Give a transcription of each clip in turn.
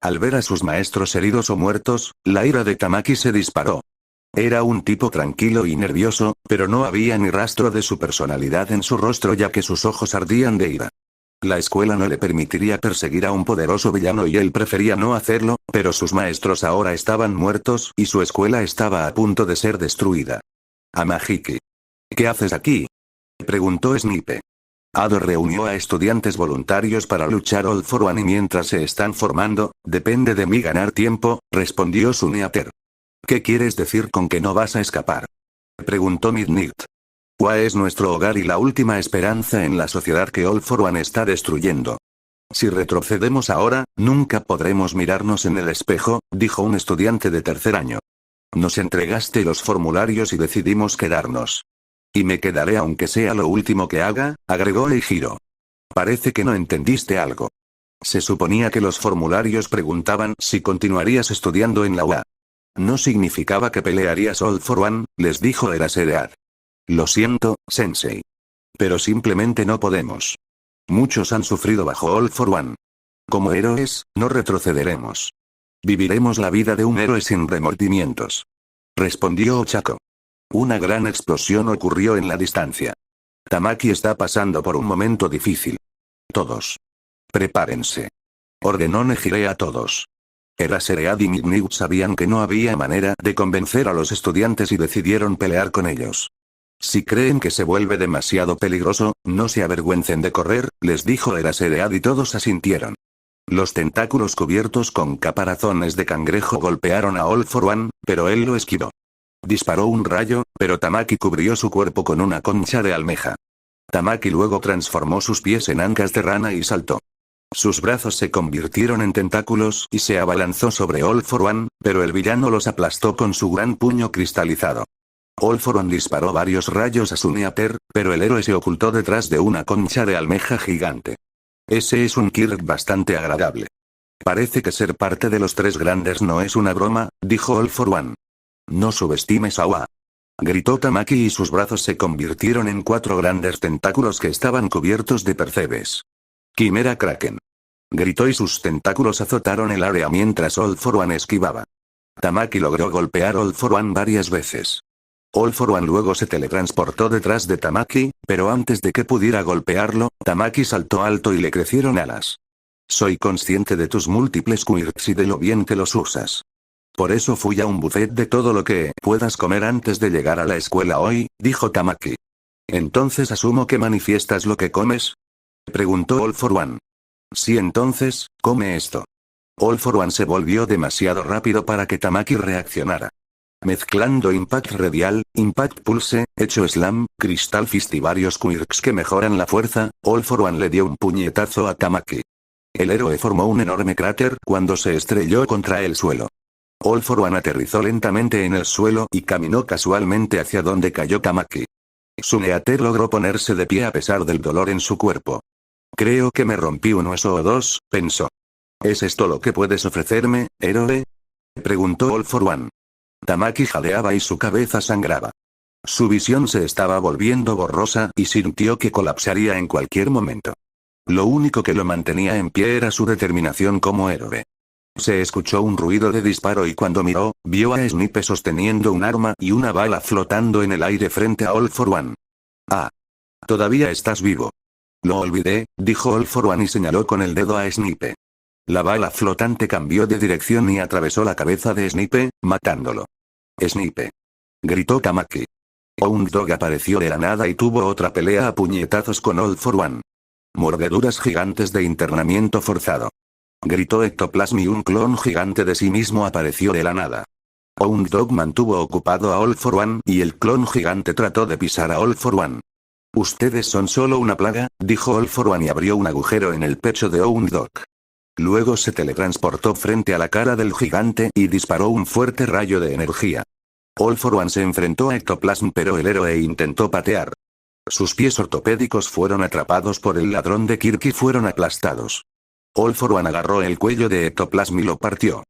Al ver a sus maestros heridos o muertos, la ira de Tamaki se disparó. Era un tipo tranquilo y nervioso, pero no había ni rastro de su personalidad en su rostro ya que sus ojos ardían de ira. La escuela no le permitiría perseguir a un poderoso villano y él prefería no hacerlo, pero sus maestros ahora estaban muertos y su escuela estaba a punto de ser destruida. Amahiki. ¿Qué haces aquí? Preguntó Snipe. Ado reunió a estudiantes voluntarios para luchar All for One y mientras se están formando, depende de mí ganar tiempo, respondió Suneater. ¿Qué quieres decir con que no vas a escapar? Preguntó Midnight. Wa es nuestro hogar y la última esperanza en la sociedad que All for One está destruyendo. Si retrocedemos ahora, nunca podremos mirarnos en el espejo, dijo un estudiante de tercer año. Nos entregaste los formularios y decidimos quedarnos. Y me quedaré aunque sea lo último que haga, agregó Eijiro. Parece que no entendiste algo. Se suponía que los formularios preguntaban si continuarías estudiando en la UA. No significaba que pelearías All for One, les dijo Eraserhead. Lo siento, Sensei. Pero simplemente no podemos. Muchos han sufrido bajo All for One. Como héroes, no retrocederemos. Viviremos la vida de un héroe sin remordimientos. Respondió Ochako. Una gran explosión ocurrió en la distancia. Tamaki está pasando por un momento difícil. Todos. Prepárense. Ordenó Nejire a todos. Eraserhead y Midnight sabían que no había manera de convencer a los estudiantes y decidieron pelear con ellos. Si creen que se vuelve demasiado peligroso, no se avergüencen de correr, les dijo Eraserhead y todos asintieron. Los tentáculos cubiertos con caparazones de cangrejo golpearon a All for One, pero él lo esquivó. Disparó un rayo, pero Tamaki cubrió su cuerpo con una concha de almeja. Tamaki luego transformó sus pies en ancas de rana y saltó. Sus brazos se convirtieron en tentáculos y se abalanzó sobre All for One, pero el villano los aplastó con su gran puño cristalizado. All for One disparó varios rayos a Suneater, pero el héroe se ocultó detrás de una concha de almeja gigante. Ese es un Kirk bastante agradable. Parece que ser parte de los tres grandes no es una broma, dijo All for One. No subestimes a Wa. Gritó Tamaki y sus brazos se convirtieron en 4 grandes tentáculos que estaban cubiertos de percebes. Quimera Kraken. Gritó y sus tentáculos azotaron el área mientras All for One esquivaba. Tamaki logró golpear All for One varias veces. All for One luego se teletransportó detrás de Tamaki, pero antes de que pudiera golpearlo, Tamaki saltó alto y le crecieron alas. Soy consciente de tus múltiples quirks y de lo bien que los usas. Por eso fui a un buffet de todo lo que puedas comer antes de llegar a la escuela hoy, dijo Tamaki. ¿Entonces asumo que manifiestas lo que comes? Preguntó All for One. Sí, entonces, come esto. All for One se volvió demasiado rápido para que Tamaki reaccionara. Mezclando Impact Radial, Impact Pulse, Hecho Slam, Crystal Fist y varios quirks que mejoran la fuerza, All for One le dio un puñetazo a Tamaki. El héroe formó un enorme cráter cuando se estrelló contra el suelo. All for One aterrizó lentamente en el suelo y caminó casualmente hacia donde cayó Tamaki. Suneater logró ponerse de pie a pesar del dolor en su cuerpo. Creo que me rompí un hueso o dos, pensó. ¿Es esto lo que puedes ofrecerme, héroe? Preguntó All for One. Tamaki jadeaba y su cabeza sangraba. Su visión se estaba volviendo borrosa y sintió que colapsaría en cualquier momento. Lo único que lo mantenía en pie era su determinación como héroe. Se escuchó un ruido de disparo y cuando miró, vio a Snipe sosteniendo un arma y una bala flotando en el aire frente a All for One. Ah. Todavía estás vivo. Lo olvidé, dijo All for One y señaló con el dedo a Snipe. La bala flotante cambió de dirección y atravesó la cabeza de Snipe, matándolo. Snipe. Gritó Tamaki. Hound Dog apareció de la nada y tuvo otra pelea a puñetazos con All for One. Mordeduras gigantes de internamiento forzado. Gritó Ectoplasm y un clon gigante de sí mismo apareció de la nada. Hound Dog mantuvo ocupado a All for One y el clon gigante trató de pisar a All for One. Ustedes son solo una plaga, dijo All for One y abrió un agujero en el pecho de Hound Dog. Luego se teletransportó frente a la cara del gigante y disparó un fuerte rayo de energía. All for One se enfrentó a Ectoplasm pero el héroe intentó patear. Sus pies ortopédicos fueron atrapados por el ladrón de Kirk y fueron aplastados. All for One agarró el cuello de Ectoplasm y lo partió.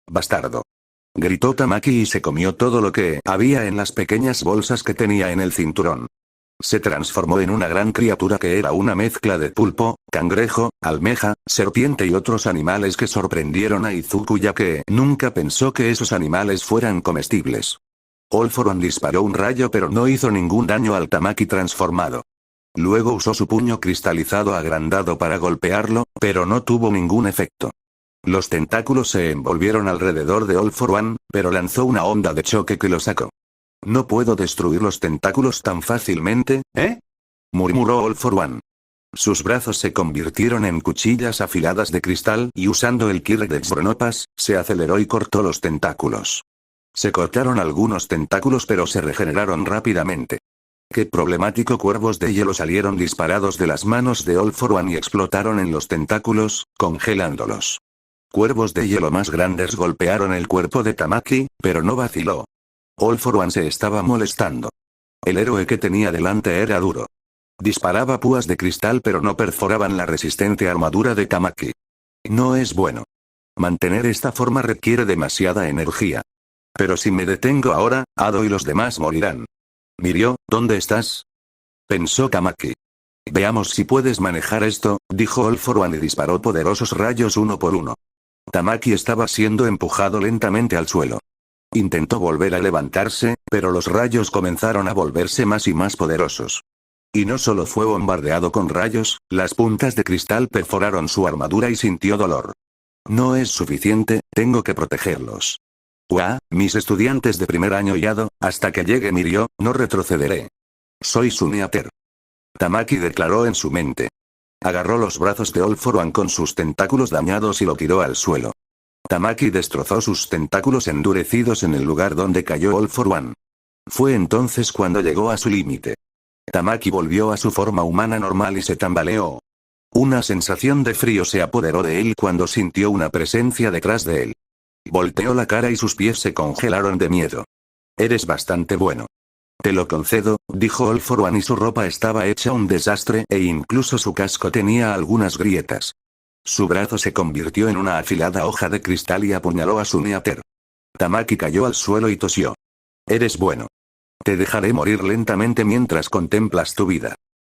¡Bastardo! Gritó Tamaki y se comió todo lo que había en las pequeñas bolsas que tenía en el cinturón. Se transformó en una gran criatura que era una mezcla de pulpo, cangrejo, almeja, serpiente y otros animales que sorprendieron a Izuku ya que nunca pensó que esos animales fueran comestibles. All For One disparó un rayo pero no hizo ningún daño al Tamaki transformado. Luego usó su puño cristalizado agrandado para golpearlo, pero no tuvo ningún efecto. Los tentáculos se envolvieron alrededor de All For One, pero lanzó una onda de choque que lo sacó. No puedo destruir los tentáculos tan fácilmente, ¿eh? Murmuró All For One. Sus brazos se convirtieron en cuchillas afiladas de cristal y usando el Ki de Xronopas, se aceleró y cortó los tentáculos. Se cortaron algunos tentáculos pero se regeneraron rápidamente. Qué problemático, cuervos de hielo salieron disparados de las manos de All For One y explotaron en los tentáculos, congelándolos. Cuervos de hielo más grandes golpearon el cuerpo de Tamaki, pero no vaciló. All For One se estaba molestando. El héroe que tenía delante era duro. Disparaba púas de cristal pero no perforaban la resistente armadura de Tamaki. No es bueno. Mantener esta forma requiere demasiada energía. Pero si me detengo ahora, Ado y los demás morirán. Mirio, ¿dónde estás? Pensó Tamaki. Veamos si puedes manejar esto, dijo All For One y disparó poderosos rayos uno por uno. Tamaki estaba siendo empujado lentamente al suelo. Intentó volver a levantarse, pero los rayos comenzaron a volverse más y más poderosos. Y no solo fue bombardeado con rayos, las puntas de cristal perforaron su armadura y sintió dolor. No es suficiente, tengo que protegerlos. Mis estudiantes de primer año y Ado, hasta que llegue Mirio, no retrocederé. Soy Sumiater. Tamaki declaró en su mente. Agarró los brazos de All For One con sus tentáculos dañados y lo tiró al suelo. Tamaki destrozó sus tentáculos endurecidos en el lugar donde cayó All For One. Fue entonces cuando llegó a su límite. Tamaki volvió a su forma humana normal y se tambaleó. Una sensación de frío se apoderó de él cuando sintió una presencia detrás de él. Volteó la cara y sus pies se congelaron de miedo. Eres bastante bueno. Te lo concedo, dijo All For One y su ropa estaba hecha un desastre e incluso su casco tenía algunas grietas. Su brazo se convirtió en una afilada hoja de cristal y apuñaló a Sumiater. Tamaki cayó al suelo y tosió. Eres bueno. Te dejaré morir lentamente mientras contemplas tu vida.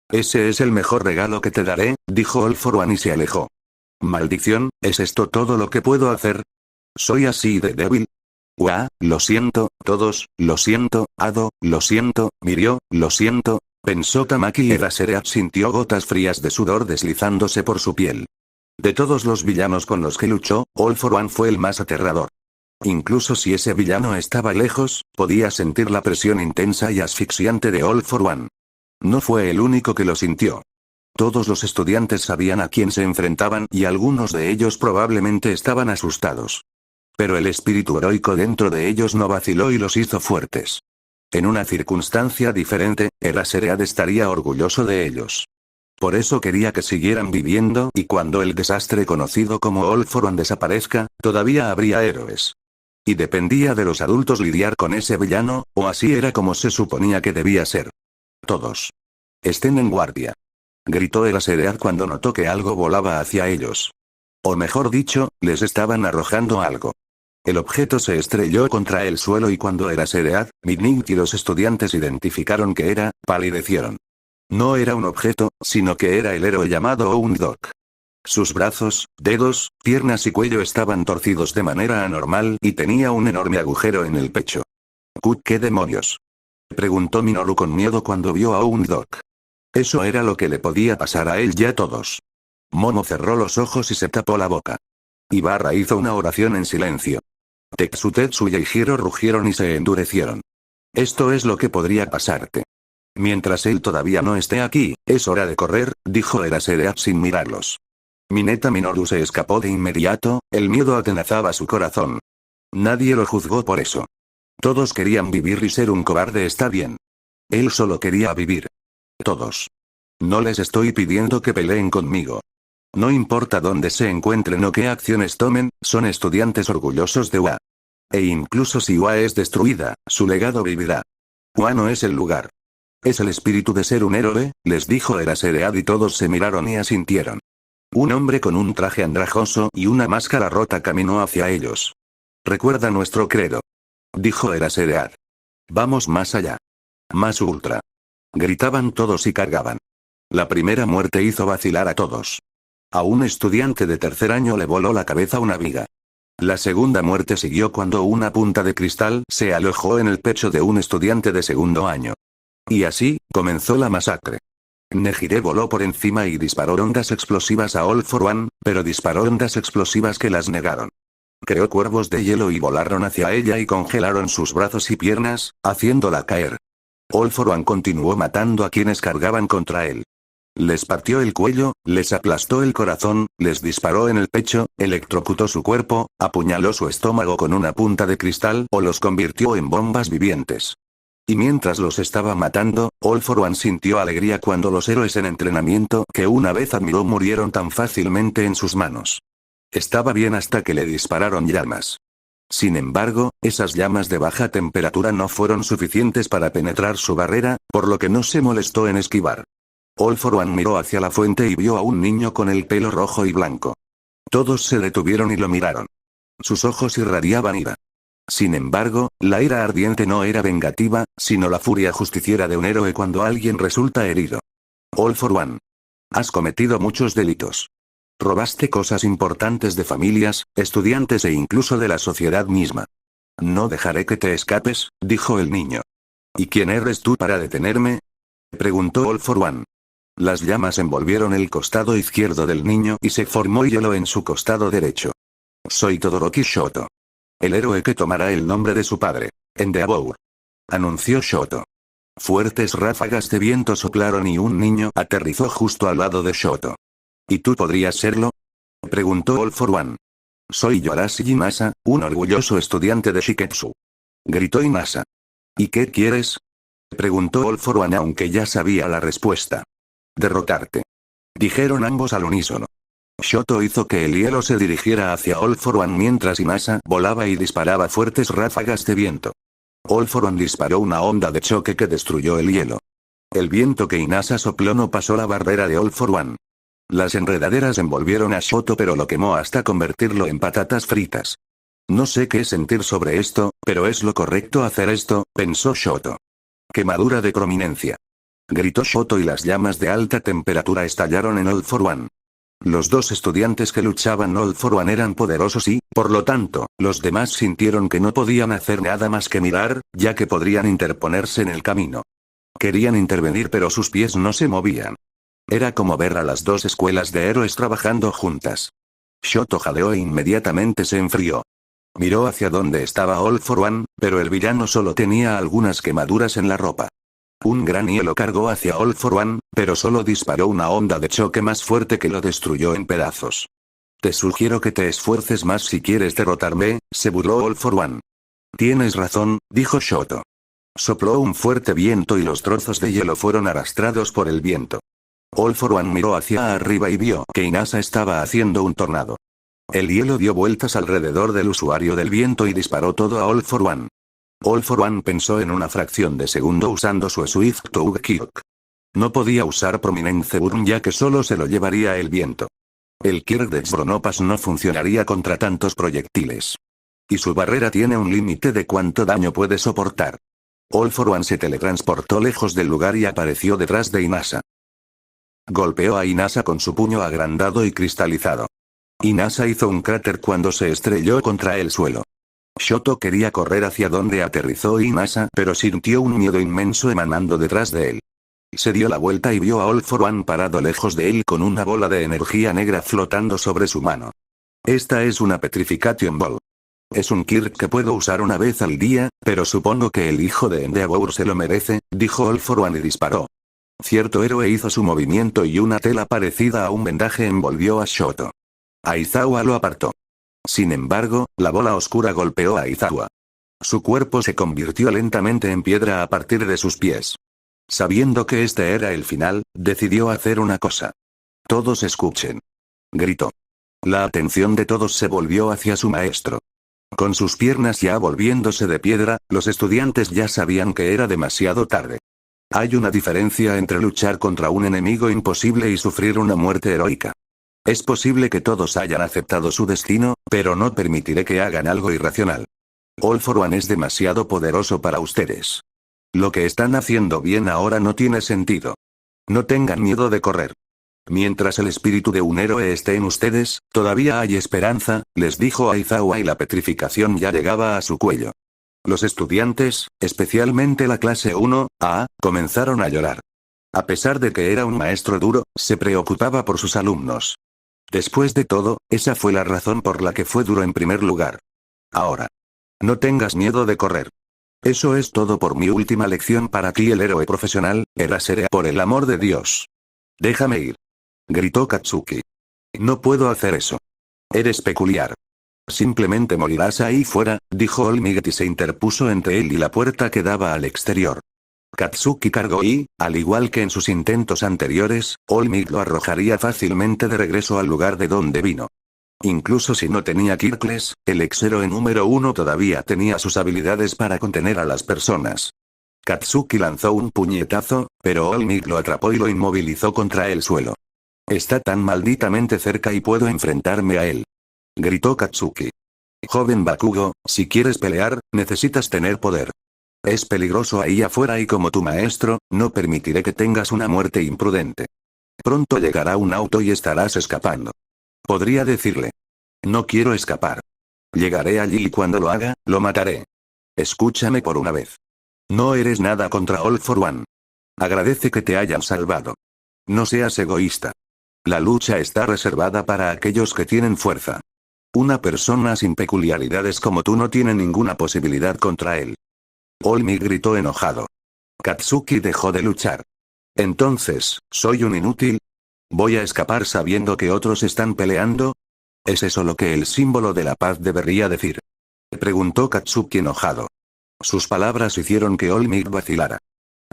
Ese es el mejor regalo que te daré, dijo All For One y se alejó. Maldición, ¿es esto todo lo que puedo hacer? ¿Soy así de débil? Lo siento, todos, lo siento, Ado, lo siento, Mirio, lo siento, pensó Tamaki y Eraserhead sintió gotas frías de sudor deslizándose por su piel. De todos los villanos con los que luchó, All For One fue el más aterrador. Incluso si ese villano estaba lejos, podía sentir la presión intensa y asfixiante de All For One. No fue el único que lo sintió. Todos los estudiantes sabían a quién se enfrentaban y algunos de ellos probablemente estaban asustados. Pero el espíritu heroico dentro de ellos no vaciló y los hizo fuertes. En una circunstancia diferente, Eraserhead estaría orgulloso de ellos. Por eso quería que siguieran viviendo y cuando el desastre conocido como All For One desaparezca, todavía habría héroes. Y dependía de los adultos lidiar con ese villano, o así era como se suponía que debía ser. Todos. Estén en guardia. Gritó Eraserhead cuando notó que algo volaba hacia ellos. O mejor dicho, les estaban arrojando algo. El objeto se estrelló contra el suelo y cuando Eraserhead, Midnight y los estudiantes identificaron que era, palidecieron. No era un objeto, sino que era el héroe llamado Houndouk. Sus brazos, dedos, piernas y cuello estaban torcidos de manera anormal y tenía un enorme agujero en el pecho. ¿Qué demonios? Preguntó Minoru con miedo cuando vio a Houndouk. Eso era lo que le podía pasar a él y a todos. Momo cerró los ojos y se tapó la boca. Ibarra hizo una oración en silencio. Tetsu y Hiro rugieron y se endurecieron. Esto es lo que podría pasarte. Mientras él todavía no esté aquí, es hora de correr, dijo Eraserhead sin mirarlos. Mineta Minoru se escapó de inmediato, el miedo atenazaba su corazón. Nadie lo juzgó por eso. Todos querían vivir y ser un cobarde está bien. Él solo quería vivir. Todos. No les estoy pidiendo que peleen conmigo. No importa dónde se encuentren o qué acciones tomen, son estudiantes orgullosos de UA. E incluso si UA es destruida, su legado vivirá. UA no es el lugar. Es el espíritu de ser un héroe, les dijo Eraserhead y todos se miraron y asintieron. Un hombre con un traje andrajoso y una máscara rota caminó hacia ellos. Recuerda nuestro credo. Dijo Eraserhead. Vamos más allá. Más ultra. Gritaban todos y cargaban. La primera muerte hizo vacilar a todos. A un estudiante de tercer año le voló la cabeza una viga. La segunda muerte siguió cuando una punta de cristal se alojó en el pecho de un estudiante de segundo año. Y así, comenzó la masacre. Nejire voló por encima y disparó ondas explosivas a All for One, pero disparó ondas explosivas que las negaron. Creó cuervos de hielo y volaron hacia ella y congelaron sus brazos y piernas, haciéndola caer. All for One continuó matando a quienes cargaban contra él. Les partió el cuello, les aplastó el corazón, les disparó en el pecho, electrocutó su cuerpo, apuñaló su estómago con una punta de cristal o los convirtió en bombas vivientes. Y mientras los estaba matando, All for One sintió alegría cuando los héroes en entrenamiento que una vez admiró murieron tan fácilmente en sus manos. Estaba bien hasta que le dispararon llamas. Sin embargo, esas llamas de baja temperatura no fueron suficientes para penetrar su barrera, por lo que no se molestó en esquivar. All for One miró hacia la fuente y vio a un niño con el pelo rojo y blanco. Todos se detuvieron y lo miraron. Sus ojos irradiaban ira. Sin embargo, la ira ardiente no era vengativa, sino la furia justiciera de un héroe cuando alguien resulta herido. All for One. Has cometido muchos delitos. Robaste cosas importantes de familias, estudiantes e incluso de la sociedad misma. No dejaré que te escapes, dijo el niño. ¿Y quién eres tú para detenerme? Preguntó All for One. Las llamas envolvieron el costado izquierdo del niño y se formó hielo en su costado derecho. Soy Todoroki Shoto. El héroe que tomará el nombre de su padre. Endeavor. Anunció Shoto. Fuertes ráfagas de viento soplaron y un niño aterrizó justo al lado de Shoto. ¿Y tú podrías serlo? Preguntó All for One. Soy Yorashi Inasa, un orgulloso estudiante de Shiketsu. Gritó Inasa. ¿Y qué quieres? Preguntó All for One aunque ya sabía la respuesta. Derrotarte. Dijeron ambos al unísono. Shoto hizo que el hielo se dirigiera hacia All for One mientras Inasa volaba y disparaba fuertes ráfagas de viento. All for One disparó una onda de choque que destruyó el hielo. El viento que Inasa sopló no pasó la barrera de All for One. Las enredaderas envolvieron a Shoto pero lo quemó hasta convertirlo en patatas fritas. No sé qué sentir sobre esto, pero es lo correcto hacer esto, pensó Shoto. Quemadura de prominencia. Gritó Shoto y las llamas de alta temperatura estallaron en All for One. Los dos estudiantes que luchaban All for One eran poderosos y, por lo tanto, los demás sintieron que no podían hacer nada más que mirar, ya que podrían interponerse en el camino. Querían intervenir pero sus pies no se movían. Era como ver a las dos escuelas de héroes trabajando juntas. Shoto jadeó e inmediatamente se enfrió. Miró hacia donde estaba All for One, pero el villano solo tenía algunas quemaduras en la ropa. Un gran hielo cargó hacia All for One, pero solo disparó una onda de choque más fuerte que lo destruyó en pedazos. Te sugiero que te esfuerces más si quieres derrotarme, se burló All for One. Tienes razón, dijo Shoto. Sopló un fuerte viento y los trozos de hielo fueron arrastrados por el viento. All for One miró hacia arriba y vio que Inasa estaba haciendo un tornado. El hielo dio vueltas alrededor del usuario del viento y disparó todo a All for One. All for One pensó en una fracción de segundo usando su Swift Touch Kirk. No podía usar Prominence Burn ya que solo se lo llevaría el viento. El Kirk de Chronopas no funcionaría contra tantos proyectiles. Y su barrera tiene un límite de cuánto daño puede soportar. All for One se teletransportó lejos del lugar y apareció detrás de Inasa. Golpeó a Inasa con su puño agrandado y cristalizado. Inasa hizo un cráter cuando se estrelló contra el suelo. Shoto quería correr hacia donde aterrizó Inasa, pero sintió un miedo inmenso emanando detrás de él. Se dio la vuelta y vio a All for One parado lejos de él con una bola de energía negra flotando sobre su mano. Esta es una Petrification Ball. Es un Kirk que puedo usar una vez al día, pero supongo que el hijo de Endeavor se lo merece, dijo All for One y disparó. Cierto héroe hizo su movimiento y una tela parecida a un vendaje envolvió a Shoto. Aizawa lo apartó. Sin embargo, la bola oscura golpeó a Aizawa. Su cuerpo se convirtió lentamente en piedra a partir de sus pies. Sabiendo que este era el final, decidió hacer una cosa. Todos escuchen. Gritó. La atención de todos se volvió hacia su maestro. Con sus piernas ya volviéndose de piedra, los estudiantes ya sabían que era demasiado tarde. Hay una diferencia entre luchar contra un enemigo imposible y sufrir una muerte heroica. Es posible que todos hayan aceptado su destino, pero no permitiré que hagan algo irracional. All for One es demasiado poderoso para ustedes. Lo que están haciendo bien ahora no tiene sentido. No tengan miedo de correr. Mientras el espíritu de un héroe esté en ustedes, todavía hay esperanza, les dijo Aizawa y la petrificación ya llegaba a su cuello. Los estudiantes, especialmente la clase 1A, comenzaron a llorar. A pesar de que era un maestro duro, se preocupaba por sus alumnos. Después de todo, esa fue la razón por la que fue duro en primer lugar. Ahora. No tengas miedo de correr. Eso es todo por mi última lección para ti, el héroe profesional, Eraserhead, por el amor de Dios. Déjame ir. Gritó Katsuki. No puedo hacer eso. Eres peculiar. Simplemente morirás ahí fuera, dijo All Might y se interpuso entre él y la puerta que daba al exterior. Katsuki cargó y, al igual que en sus intentos anteriores, All Might lo arrojaría fácilmente de regreso al lugar de donde vino. Incluso si no tenía Kirkles, el ex-héroe número 1 todavía tenía sus habilidades para contener a las personas. Katsuki lanzó un puñetazo, pero All Might lo atrapó y lo inmovilizó contra el suelo. Está tan malditamente cerca y puedo enfrentarme a él. Gritó Katsuki. Joven Bakugo, si quieres pelear, necesitas tener poder. Es peligroso ahí afuera y como tu maestro, no permitiré que tengas una muerte imprudente. Pronto llegará un auto y estarás escapando. Podría decirle. No quiero escapar. Llegaré allí y cuando lo haga, lo mataré. Escúchame por una vez. No eres nada contra All for One. Agradece que te hayan salvado. No seas egoísta. La lucha está reservada para aquellos que tienen fuerza. Una persona sin peculiaridades como tú no tiene ninguna posibilidad contra él. All Might gritó enojado. Katsuki dejó de luchar. Entonces, ¿soy un inútil? ¿Voy a escapar sabiendo que otros están peleando? ¿Es eso lo que el símbolo de la paz debería decir? Preguntó Katsuki enojado. Sus palabras hicieron que All Might vacilara.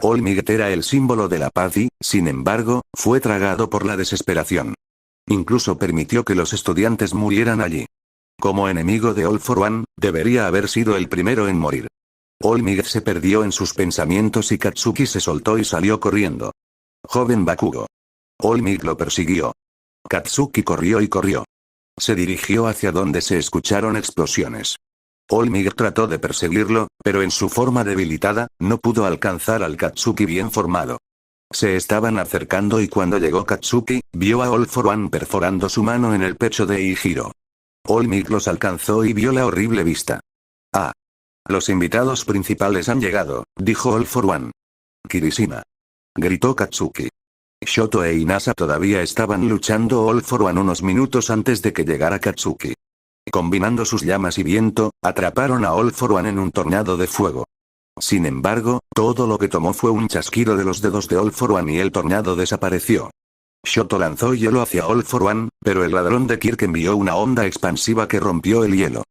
All Might era el símbolo de la paz y, sin embargo, fue tragado por la desesperación. Incluso permitió que los estudiantes murieran allí. Como enemigo de All for One, debería haber sido el primero en morir. All Might se perdió en sus pensamientos y Katsuki se soltó y salió corriendo. Joven Bakugo. All Might lo persiguió. Katsuki corrió y corrió. Se dirigió hacia donde se escucharon explosiones. All Might trató de perseguirlo, pero en su forma debilitada, no pudo alcanzar al Katsuki bien formado. Se estaban acercando y cuando llegó Katsuki, vio a All for One perforando su mano en el pecho de Eihiro. All Might los alcanzó y vio la horrible vista. Ah. Los invitados principales han llegado, dijo All for One. Kirishima. Gritó Katsuki. Shoto e Inasa todavía estaban luchando All for One unos minutos antes de que llegara Katsuki. Combinando sus llamas y viento, atraparon a All for One en un tornado de fuego. Sin embargo, todo lo que tomó fue un chasquido de los dedos de All for One y el tornado desapareció. Shoto lanzó hielo hacia All for One, pero el ladrón de Kirk envió una onda expansiva que rompió el hielo.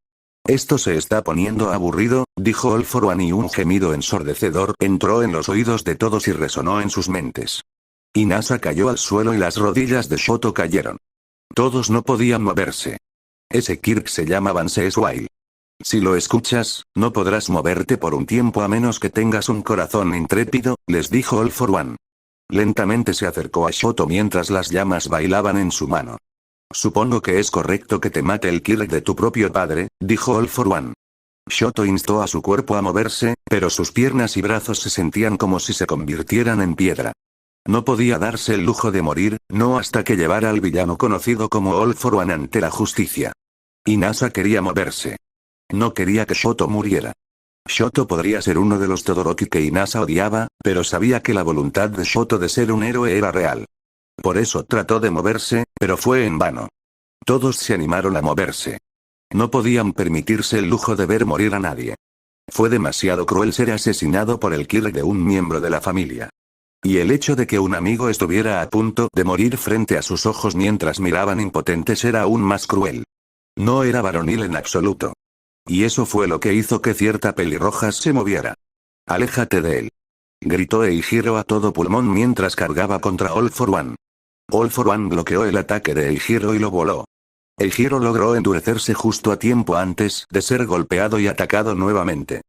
Esto se está poniendo aburrido, dijo All for One y un gemido ensordecedor entró en los oídos de todos y resonó en sus mentes. Inasa cayó al suelo y las rodillas de Shoto cayeron. Todos no podían moverse. Ese Kirk se llama Bansees Wild. Si lo escuchas, no podrás moverte por un tiempo a menos que tengas un corazón intrépido, les dijo All for One. Lentamente se acercó a Shoto mientras las llamas bailaban en su mano. Supongo que es correcto que te mate el Kirk de tu propio padre, dijo All for One. Shoto instó a su cuerpo a moverse, pero sus piernas y brazos se sentían como si se convirtieran en piedra. No podía darse el lujo de morir, no hasta que llevara al villano conocido como All for One ante la justicia. Inasa quería moverse. No quería que Shoto muriera. Shoto podría ser uno de los Todoroki que Inasa odiaba, pero sabía que la voluntad de Shoto de ser un héroe era real. Por eso trató de moverse, pero fue en vano. Todos se animaron a moverse. No podían permitirse el lujo de ver morir a nadie. Fue demasiado cruel ser asesinado por el Kirk de un miembro de la familia. Y el hecho de que un amigo estuviera a punto de morir frente a sus ojos mientras miraban impotentes era aún más cruel. No era varonil en absoluto. Y eso fue lo que hizo que cierta pelirroja se moviera. «Aléjate de él», gritó Eihiro a todo pulmón mientras cargaba contra All for One. All for One bloqueó el ataque de Eihiro y lo voló. Eihiro logró endurecerse justo a tiempo antes de ser golpeado y atacado nuevamente.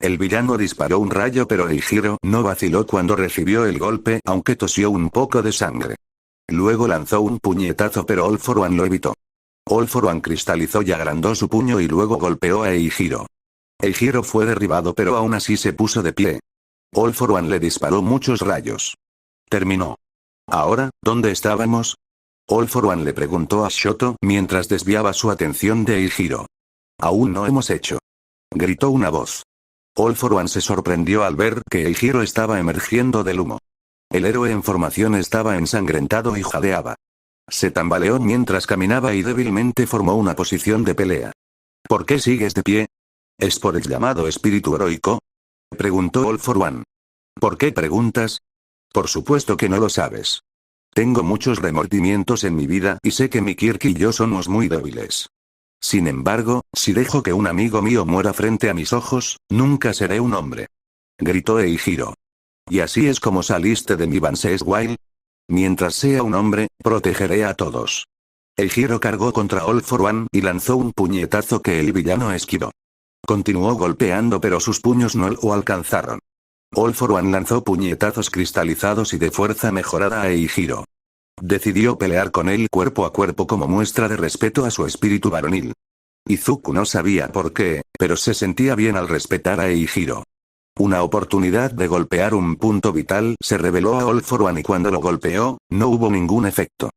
El villano disparó un rayo pero Eihiro no vaciló cuando recibió el golpe aunque tosió un poco de sangre. Luego lanzó un puñetazo pero All for One lo evitó. All for One cristalizó y agrandó su puño y luego golpeó a Eihiro. Eihiro fue derribado pero aún así se puso de pie. All for One le disparó muchos rayos. Terminó. Ahora, ¿dónde estábamos? All for One le preguntó a Shoto mientras desviaba su atención de Eijiro. Aún no hemos hecho. Gritó una voz. All for One se sorprendió al ver que Eijiro estaba emergiendo del humo. El héroe en formación estaba ensangrentado y jadeaba. Se tambaleó mientras caminaba y débilmente formó una posición de pelea. ¿Por qué sigues de pie? ¿Es por el llamado espíritu heroico? Preguntó All for One. ¿Por qué preguntas? Por supuesto que no lo sabes. Tengo muchos remordimientos en mi vida y sé que mi Kirk y yo somos muy débiles. Sin embargo, si dejo que un amigo mío muera frente a mis ojos, nunca seré un hombre. Gritó Eijiro. ¿Y así es como saliste de mi Bansees Wild? Mientras sea un hombre, protegeré a todos. Eijiro cargó contra All for One y lanzó un puñetazo que el villano esquivó. Continuó golpeando pero sus puños no lo alcanzaron. All for One lanzó puñetazos cristalizados y de fuerza mejorada a Eijiro. Decidió pelear con él cuerpo a cuerpo como muestra de respeto a su espíritu varonil. Izuku no sabía por qué, pero se sentía bien al respetar a Eijiro. Una oportunidad de golpear un punto vital se reveló a All for One y cuando lo golpeó, no hubo ningún efecto.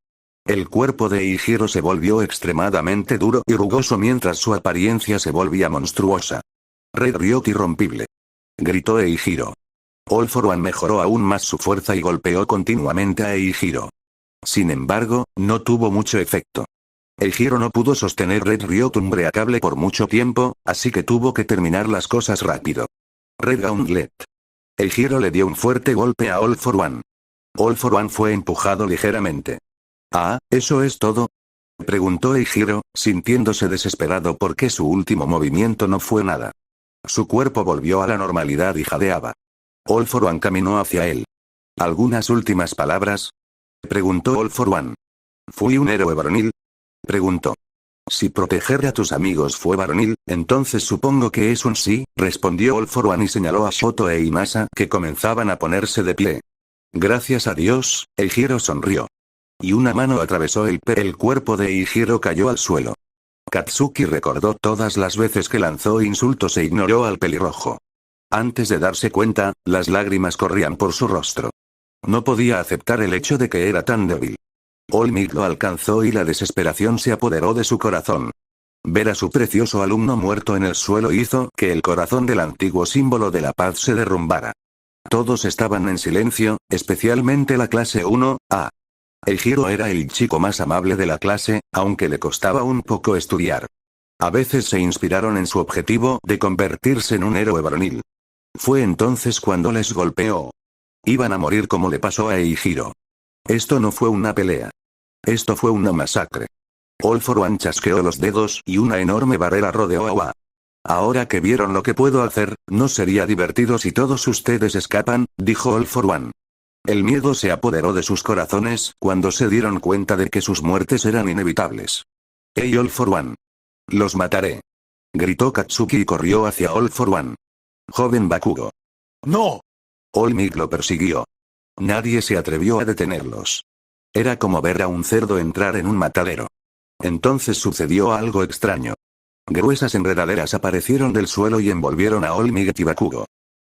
El cuerpo de Eijiro se volvió extremadamente duro y rugoso mientras su apariencia se volvía monstruosa. Red Ryot irrompible. Gritó Eijiro. All for One mejoró aún más su fuerza y golpeó continuamente a Eijiro. Sin embargo, no tuvo mucho efecto. Eijiro no pudo sostener Red Ryot Unbreakable por mucho tiempo, así que tuvo que terminar las cosas rápido. Red Gauntlet. Eijiro le dio un fuerte golpe a All for One. All for One fue empujado ligeramente. ¿Ah, eso es todo? Preguntó Eijiro, sintiéndose desesperado porque su último movimiento no fue nada. Su cuerpo volvió a la normalidad y jadeaba. All for One caminó hacia él. ¿Algunas últimas palabras? Preguntó All for One. ¿Fui un héroe varonil? Preguntó. Si proteger a tus amigos fue varonil, entonces supongo que es un sí, respondió All for One y señaló a Shoto e Imasa que comenzaban a ponerse de pie. Gracias a Dios, Eijiro sonrió. Y una mano atravesó el cuerpo de Eijiro cayó al suelo. Katsuki recordó todas las veces que lanzó insultos e ignoró al pelirrojo. Antes de darse cuenta, las lágrimas corrían por su rostro. No podía aceptar el hecho de que era tan débil. All Might lo alcanzó y la desesperación se apoderó de su corazón. Ver a su precioso alumno muerto en el suelo hizo que el corazón del antiguo símbolo de la paz se derrumbara. Todos estaban en silencio, especialmente la clase 1A. Eijiro era el chico más amable de la clase, aunque le costaba un poco estudiar. A veces se inspiraron en su objetivo de convertirse en un héroe varonil. Fue entonces cuando les golpeó. Iban a morir como le pasó a Eijiro. Esto no fue una pelea. Esto fue una masacre. All for One chasqueó los dedos y una enorme barrera rodeó a Oa. Ahora que vieron lo que puedo hacer, ¿no sería divertido si todos ustedes escapan?, dijo All for One. El miedo se apoderó de sus corazones cuando se dieron cuenta de que sus muertes eran inevitables. ¡Hey All for One! ¡Los mataré! Gritó Katsuki y corrió hacia All for One. Joven Bakugo. ¡No! All Might lo persiguió. Nadie se atrevió a detenerlos. Era como ver a un cerdo entrar en un matadero. Entonces sucedió algo extraño. Gruesas enredaderas aparecieron del suelo y envolvieron a All Might y Bakugo.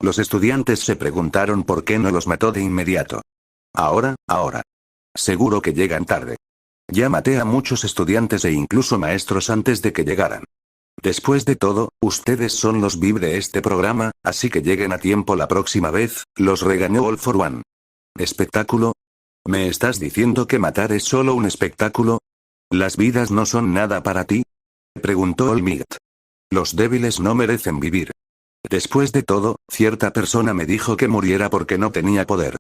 Los estudiantes se preguntaron por qué no los mató de inmediato. Ahora. Seguro que llegan tarde. Ya maté a muchos estudiantes e incluso maestros antes de que llegaran. Después de todo, ustedes son los VIP de este programa, así que lleguen a tiempo la próxima vez, los regañó All for One. ¿Espectáculo? ¿Me estás diciendo que matar es solo un espectáculo? ¿Las vidas no son nada para ti? Preguntó All Might. Los débiles no merecen vivir. Después de todo, cierta persona me dijo que muriera porque no tenía poder.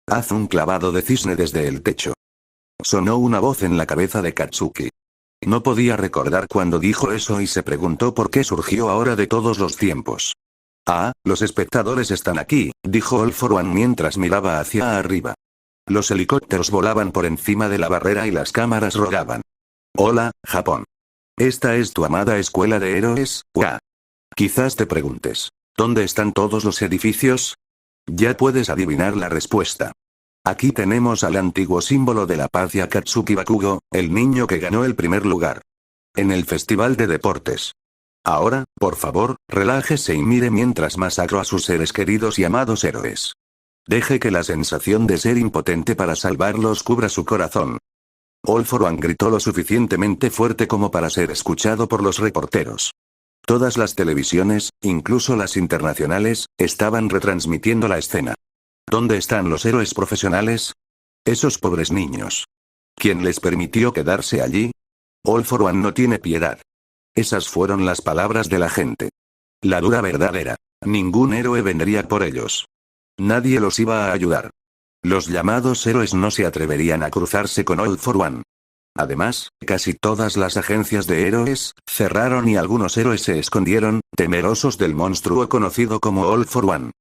Haz un clavado de cisne desde el techo. Sonó una voz en la cabeza de Katsuki. No podía recordar cuándo dijo eso y se preguntó por qué surgió ahora de todos los tiempos. Ah, los espectadores están aquí, dijo All for One mientras miraba hacia arriba. Los helicópteros volaban por encima de la barrera y las cámaras rodaban. Hola, Japón. Esta es tu amada escuela de héroes, ¡Uah! Quizás te preguntes, ¿dónde están todos los edificios? Ya puedes adivinar la respuesta. Aquí tenemos al antiguo símbolo de la paz y a Katsuki Bakugo, el niño que ganó el primer lugar. En el festival de deportes. Ahora, por favor, relájese y mire mientras masacro a sus seres queridos y amados héroes. Deje que la sensación de ser impotente para salvarlos cubra su corazón. All for One gritó lo suficientemente fuerte como para ser escuchado por los reporteros. Todas las televisiones, incluso las internacionales, estaban retransmitiendo la escena. ¿Dónde están los héroes profesionales? Esos pobres niños. ¿Quién les permitió quedarse allí? All for One no tiene piedad. Esas fueron las palabras de la gente. La dura verdad era, ningún héroe vendría por ellos. Nadie los iba a ayudar. Los llamados héroes no se atreverían a cruzarse con All for One. Además, casi todas las agencias de héroes cerraron y algunos héroes se escondieron, temerosos del monstruo conocido como All for One.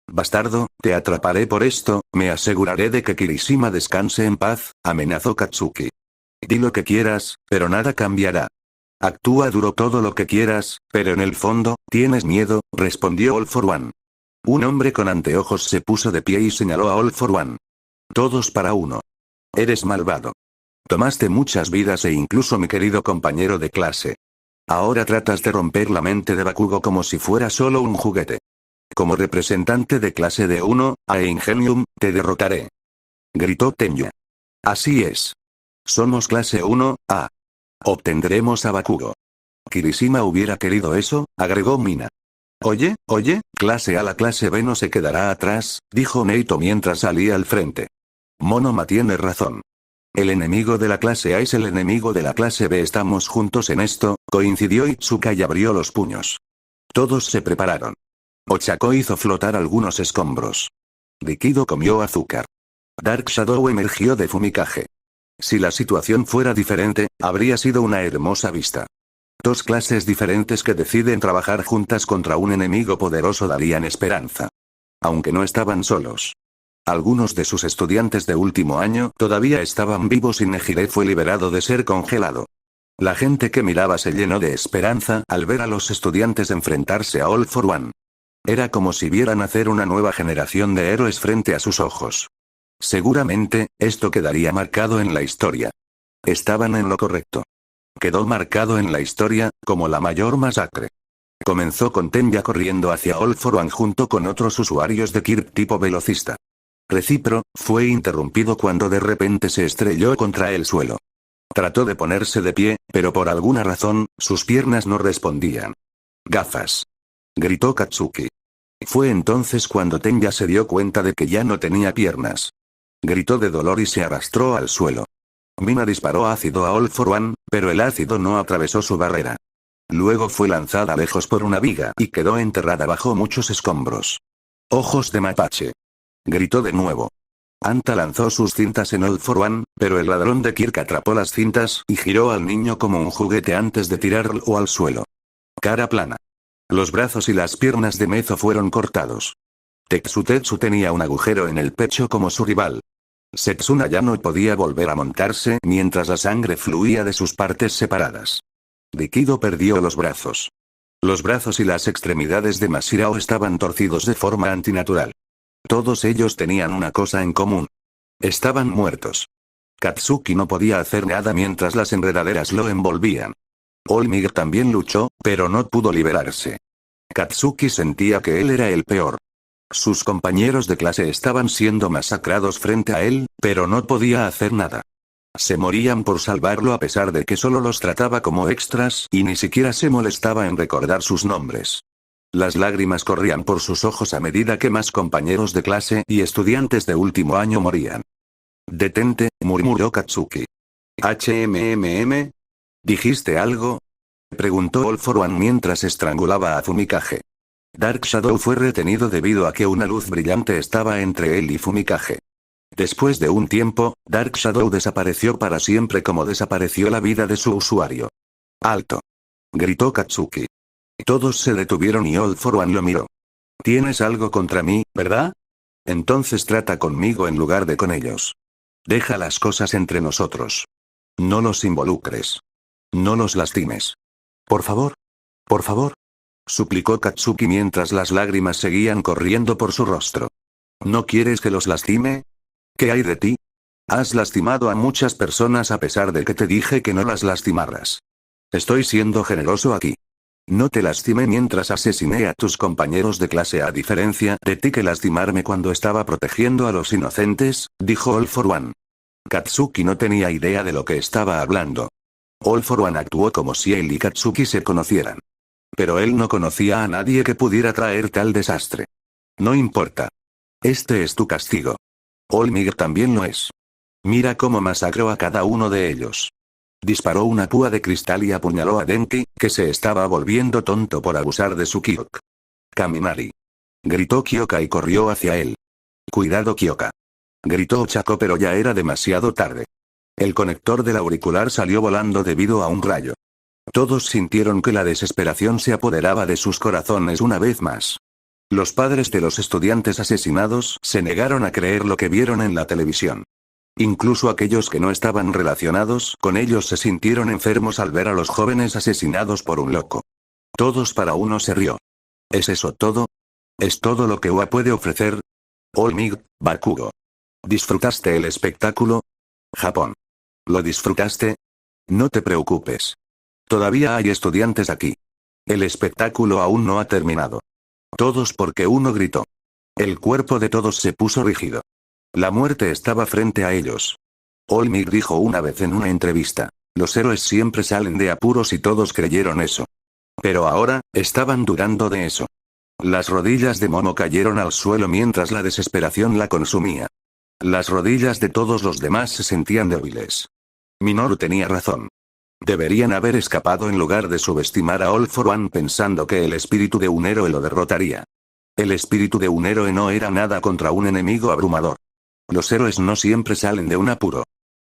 Bastardo, te atraparé por esto, me aseguraré de que Kirishima descanse en paz, amenazó Katsuki. Di lo que quieras, pero nada cambiará. Actúa duro todo lo que quieras, pero en el fondo, tienes miedo, respondió All for One. Un hombre con anteojos se puso de pie y señaló a All for One. Todos para uno. Eres malvado. Tomaste muchas vidas e incluso mi querido compañero de clase. Ahora tratas de romper la mente de Bakugo como si fuera solo un juguete. Como representante de clase de 1, a Ingenium, te derrotaré. Gritó Tenya. Así es. Somos clase 1, A. Obtendremos a Bakugo. Kirishima hubiera querido eso, agregó Mina. Oye, clase A la clase B no se quedará atrás, dijo Neito mientras salía al frente. Monoma tiene razón. El enemigo de la clase A es el enemigo de la clase B. Estamos juntos en esto, coincidió Itsuka y abrió los puños. Todos se prepararon. Ochako hizo flotar algunos escombros. Rikido comió azúcar. Dark Shadow emergió de Fumikage. Si la situación fuera diferente, habría sido una hermosa vista. Dos clases diferentes que deciden trabajar juntas contra un enemigo poderoso darían esperanza. Aunque no estaban solos. Algunos de sus estudiantes de último año todavía estaban vivos y Nejire fue liberado de ser congelado. La gente que miraba se llenó de esperanza al ver a los estudiantes enfrentarse a All for One. Era como si vieran nacer una nueva generación de héroes frente a sus ojos. Seguramente, esto quedaría marcado en la historia. Estaban en lo correcto. Quedó marcado en la historia, como la mayor masacre. Comenzó con Tenya corriendo hacia All for One junto con otros usuarios de Kirp tipo velocista. Recipro, fue interrumpido cuando de repente se estrelló contra el suelo. Trató de ponerse de pie, pero por alguna razón, sus piernas no respondían. ¡Gafas! Gritó Katsuki. Fue entonces cuando Tenya se dio cuenta de que ya no tenía piernas. Gritó de dolor y se arrastró al suelo. Mina disparó ácido a All for One, pero el ácido no atravesó su barrera. Luego fue lanzada lejos por una viga y quedó enterrada bajo muchos escombros. ¡Ojos de mapache! Gritó de nuevo. Anta lanzó sus cintas en All for One, pero el ladrón de Kirk atrapó las cintas y giró al niño como un juguete antes de tirarlo al suelo. Cara plana. Los brazos y las piernas de Mezo fueron cortados. Tetsu tenía un agujero en el pecho como su rival. Setsuna ya no podía volver a montarse mientras la sangre fluía de sus partes separadas. Rikido perdió los brazos. Los brazos y las extremidades de Mashirao estaban torcidos de forma antinatural. Todos ellos tenían una cosa en común. Estaban muertos. Katsuki no podía hacer nada mientras las enredaderas lo envolvían. Olmig también luchó, pero no pudo liberarse. Katsuki sentía que él era el peor. Sus compañeros de clase estaban siendo masacrados frente a él, pero no podía hacer nada. Se morían por salvarlo a pesar de que solo los trataba como extras y ni siquiera se molestaba en recordar sus nombres. Las lágrimas corrían por sus ojos a medida que más compañeros de clase y estudiantes de último año morían. «Detente», murmuró Katsuki. «¿HMMM? ¿Dijiste algo?», preguntó All for One mientras estrangulaba a Fumikage. Dark Shadow fue retenido debido a que una luz brillante estaba entre él y Fumikage. Después de un tiempo, Dark Shadow desapareció para siempre como desapareció la vida de su usuario. «¡Alto!», gritó Katsuki. Todos se detuvieron y All for One lo miró. «Tienes algo contra mí, ¿verdad? Entonces trata conmigo en lugar de con ellos. Deja las cosas entre nosotros. No los involucres. No los lastimes. Por favor. Por favor», suplicó Katsuki mientras las lágrimas seguían corriendo por su rostro. «¿No quieres que los lastime? ¿Qué hay de ti? Has lastimado a muchas personas a pesar de que te dije que no las lastimaras. Estoy siendo generoso aquí. No te lastimé mientras asesiné a tus compañeros de clase a diferencia de ti que lastimarme cuando estaba protegiendo a los inocentes, dijo All for One. Katsuki no tenía idea de lo que estaba hablando. All for One actuó como si él y Katsuki se conocieran. Pero él no conocía a nadie que pudiera traer tal desastre. No importa. Este es tu castigo. All Might también lo es. Mira cómo masacró a cada uno de ellos. Disparó una púa de cristal y apuñaló a Denki, que se estaba volviendo tonto por abusar de su Kyok. Kaminari. Gritó Kyoka y corrió hacia él. Cuidado Kyoka. Gritó Ochako pero ya era demasiado tarde. El conector del auricular salió volando debido a un rayo. Todos sintieron que la desesperación se apoderaba de sus corazones una vez más. Los padres de los estudiantes asesinados se negaron a creer lo que vieron en la televisión. Incluso aquellos que no estaban relacionados con ellos se sintieron enfermos al ver a los jóvenes asesinados por un loco. Todos para uno se rió. ¿Es eso todo? ¿Es todo lo que UA puede ofrecer? All Might, Bakugo. ¿Disfrutaste el espectáculo? Japón. ¿Lo disfrutaste? No te preocupes. Todavía hay estudiantes aquí. El espectáculo aún no ha terminado. Todos porque uno gritó. El cuerpo de todos se puso rígido. La muerte estaba frente a ellos. All Might dijo una vez en una entrevista. Los héroes siempre salen de apuros y todos creyeron eso. Pero ahora, estaban dudando de eso. Las rodillas de Momo cayeron al suelo mientras la desesperación la consumía. Las rodillas de todos los demás se sentían débiles. Minoru tenía razón. Deberían haber escapado en lugar de subestimar a All for One pensando que el espíritu de un héroe lo derrotaría. El espíritu de un héroe no era nada contra un enemigo abrumador. Los héroes no siempre salen de un apuro.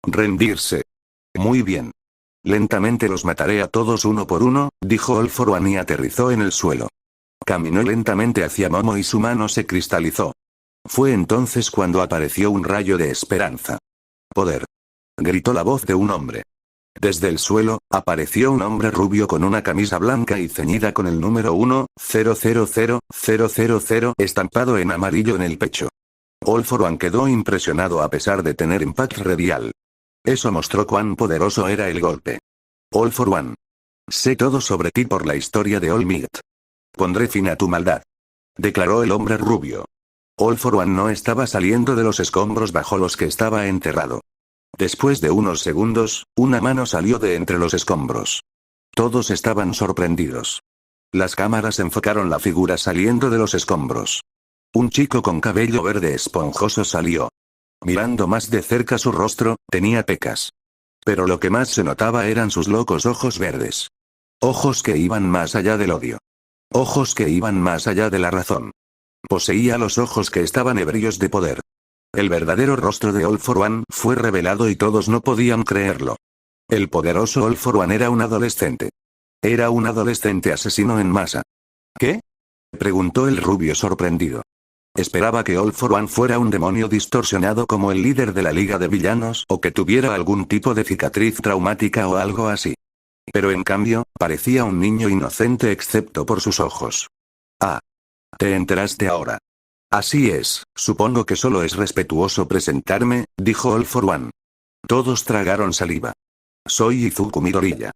Rendirse. Muy bien. Lentamente los mataré a todos uno por uno, dijo All for One y aterrizó en el suelo. Caminó lentamente hacia Momo y su mano se cristalizó. Fue entonces cuando apareció un rayo de esperanza. Poder. Gritó la voz de un hombre. Desde el suelo, apareció un hombre rubio con una camisa blanca y ceñida con el número 100000 estampado en amarillo en el pecho. All for One quedó impresionado a pesar de tener Impact Radial. Eso mostró cuán poderoso era el golpe. All for One. Sé todo sobre ti por la historia de All Might. Pondré fin a tu maldad. Declaró el hombre rubio. All for One no estaba saliendo de los escombros bajo los que estaba enterrado. Después de unos segundos, una mano salió de entre los escombros. Todos estaban sorprendidos. Las cámaras enfocaron la figura saliendo de los escombros. Un chico con cabello verde esponjoso salió. Mirando más de cerca su rostro, tenía pecas. Pero lo que más se notaba eran sus locos ojos verdes. Ojos que iban más allá del odio. Ojos que iban más allá de la razón. Poseía los ojos que estaban ebrios de poder. El verdadero rostro de All for One fue revelado y todos no podían creerlo. El poderoso All for One era un adolescente. Era un adolescente asesino en masa. ¿Qué? Preguntó el rubio sorprendido. Esperaba que All for One fuera un demonio distorsionado como el líder de la Liga de Villanos o que tuviera algún tipo de cicatriz traumática o algo así. Pero en cambio, parecía un niño inocente excepto por sus ojos. Ah. ¿Te enteraste ahora? Así es, supongo que solo es respetuoso presentarme, dijo All for One. Todos tragaron saliva. Soy Izuku Midoriya.